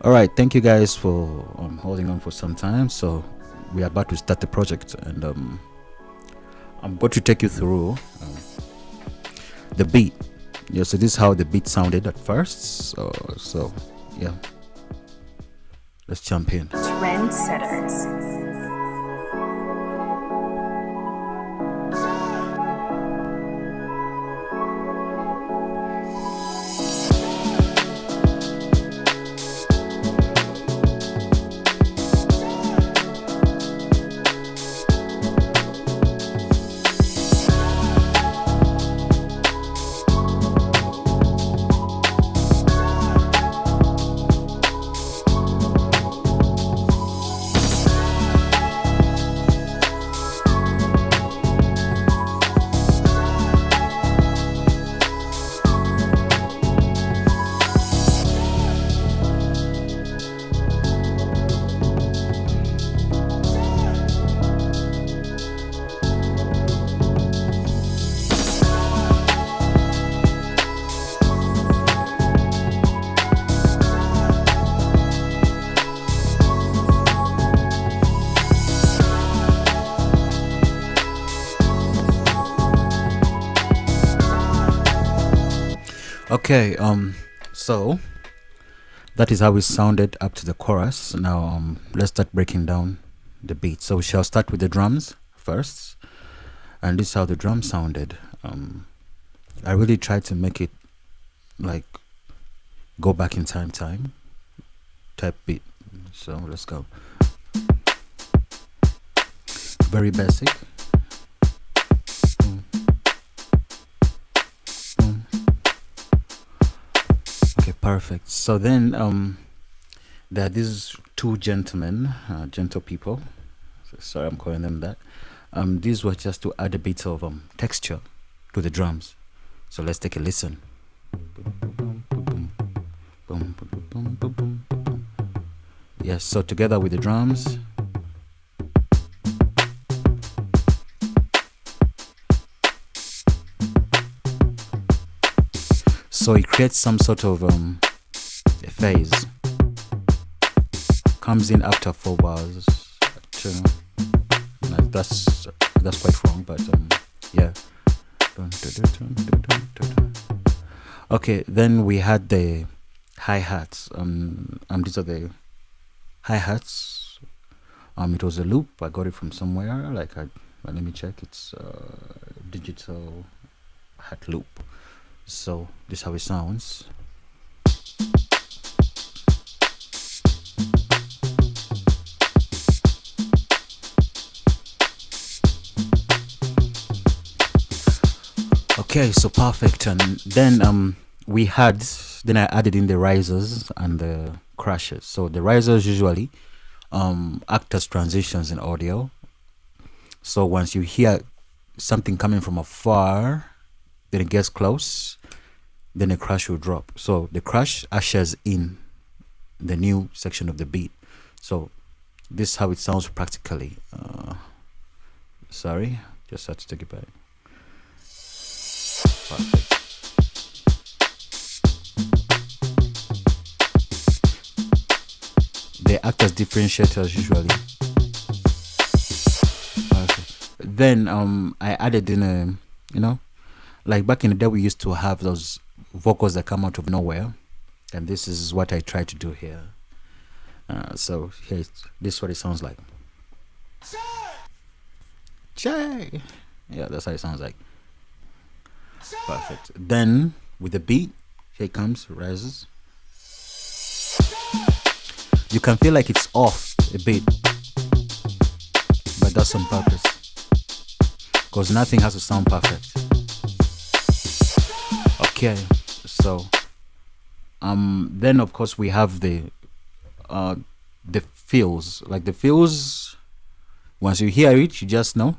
All right, thank you guys for holding on for some time. So we are about to start the project, and I'm about to take you through the beat. Yeah, so this is how the beat sounded at first. So yeah, let's jump in. Trendsetters. Okay, so that is how it sounded up to the chorus. Now, let's start breaking down the beat. So we shall start with the drums first, and this is how the drum sounded. I really tried to make it like go back in time type beat. So let's go. Very basic. Okay, perfect. So then there are these two gentlemen, gentle people. Sorry, I'm calling them that. These were just to add a bit of texture to the drums. So let's take a listen. Yes, so together with the drums. So it creates some sort of a phase. Comes in after 4 bars. That's quite wrong, but yeah. Okay, then we had the hi-hats. These are the hi-hats. It was a loop. I got it from somewhere. Let me check. It's digital hat loop. So this is how it sounds. Okay, so perfect. And then I added in the risers and the crashes. So the risers usually act as transitions in audio. So once you hear something coming from afar, then it gets close, then a crash will drop. So the crash ushers in the new section of the beat. So this is how it sounds practically. Sorry, just had to take it back. Perfect. They act as differentiators usually. Perfect. Then I added in like back in the day, we used to have those vocals that come out of nowhere, and this is what I try to do here. So here, this is what it sounds like. Jay! Yeah, that's how it sounds like. Perfect. Then with the beat, here it comes, rises. You can feel like it's off a bit, but that's on purpose, because nothing has to sound perfect. Okay, so then of course we have the feels. Like the feels, once you hear it, you just know,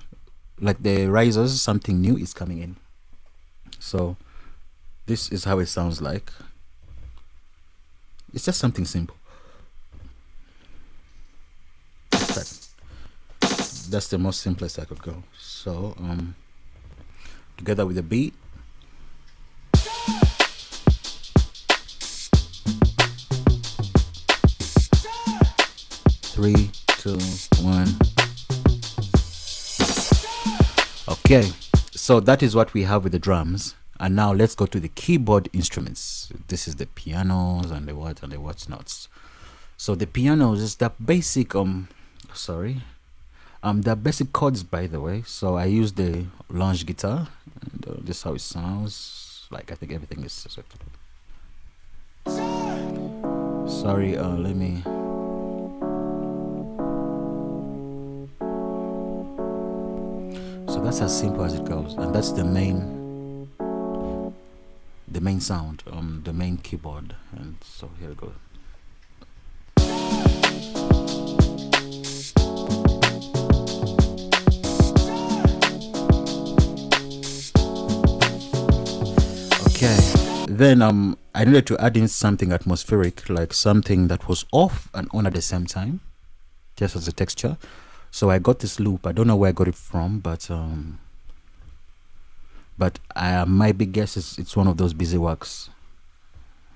like the risers, something new is coming in. So this is how it sounds like. It's just something simple. That's the most simplest I could go. So together with the beat. 3, 2, 1. Okay, so that is what we have with the drums. And now let's go to the keyboard instruments. This is the pianos and the what and the what's nots. So the pianos is the basic the basic chords, by the way. So I use the lounge guitar, and this is how it sounds. Like, I think everything is acceptable. Sorry, let me. So that's as simple as it goes, and that's the main sound, the main keyboard. And so here we go. Okay, then I needed to add in something atmospheric, like something that was off and on at the same time, just as a texture. So I got this loop. I don't know where I got it from, but my big guess is it's one of those Beeswax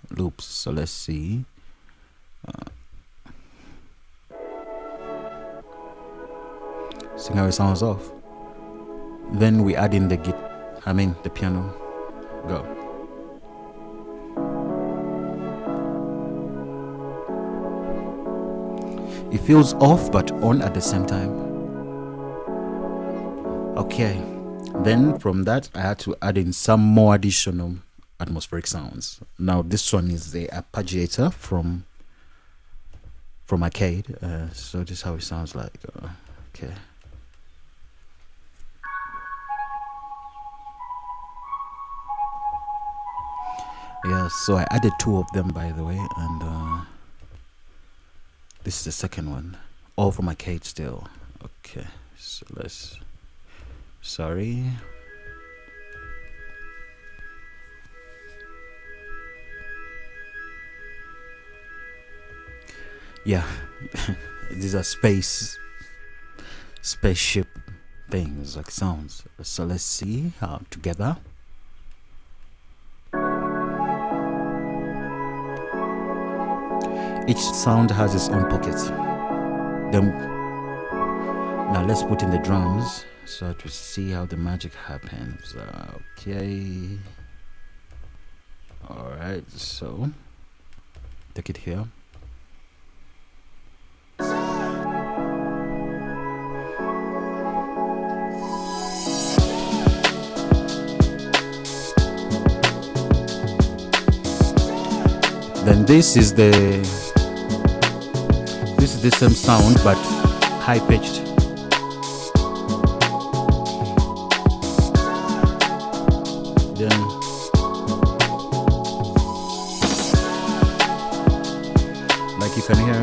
loops. So let's see. See how it sounds off. Then we add in the piano. Go. It feels off but on at the same time. Okay, then from that I had to add in some more additional atmospheric sounds. Now this one is the arpeggiator from Arcade. So this is how it sounds like. Okay. Yeah, so I added 2 of them, by the way, and this is the second one, all from Arcade still. Okay, so sorry. Yeah, these are spaceship things, like sounds. So let's see together. Each sound has its own pocket. Then now let's put in the drums so to see how the magic happens. Okay. All right. So take it here. Then this is the same sound but high pitched. Then like you can hear,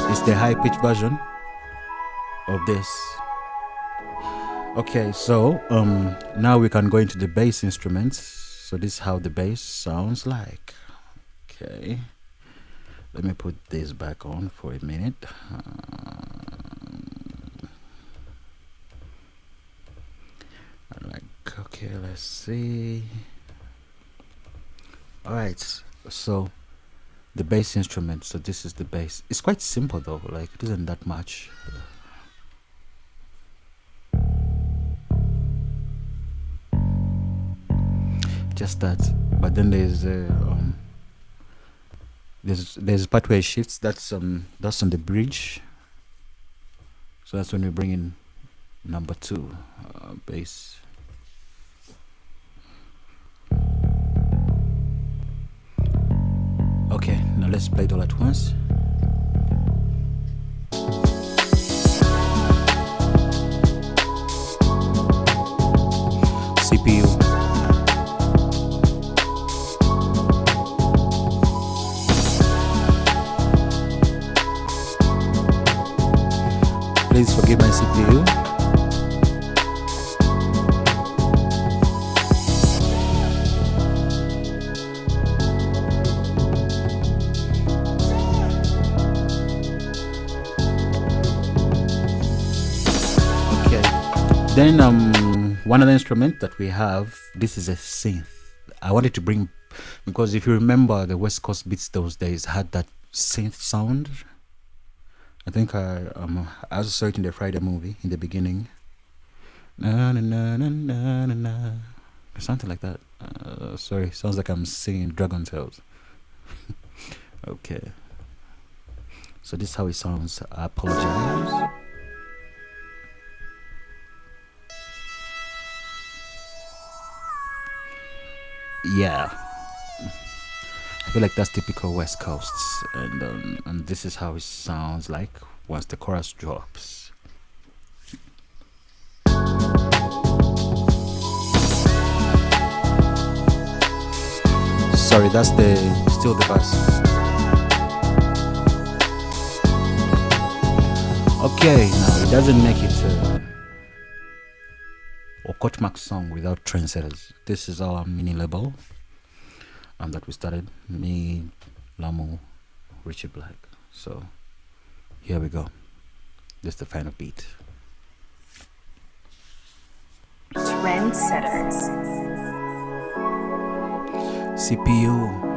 it's the high pitched version of this. Okay, so now we can go into the bass instruments. So this is how the bass sounds like. Okay, let me put this back on for a minute. Okay, let's see. All right, so the bass instrument. So this is the bass. It's quite simple though, like it isn't that much. Just that, but then there's a part where it shifts. That's on the bridge. So that's when we bring in number 2 bass. Okay, now let's play it all at once. CPU. Please forgive my CPU. Okay. Then one other instrument that we have, this is a synth. I wanted to bring, because if you remember the West Coast beats those days had that synth sound. I think I was searching the Friday movie in the beginning. Na, na, na, na, na, na, na. Something like that. Sorry, sounds like I'm singing Dragon Tales. Okay. So this is how it sounds. I apologize. Yeah, I feel like that's typical West Coasts, and this is how it sounds like once the chorus drops. Sorry, that's still the verse. Okay, now it doesn't make it Okot Macc song without trendsetters. This is our mini label that we started. Me, Lamu, Richie Black. So here we go. This is the final beat. Trendsetters. CPU.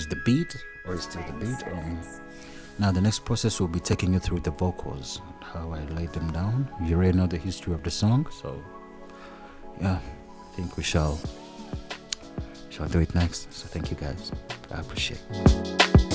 The beat, or it's still the beat. Now the next process will be taking you through the vocals, how I laid them down. You already know the history of the song, so yeah, I think we shall do it next. So thank you guys, I appreciate it.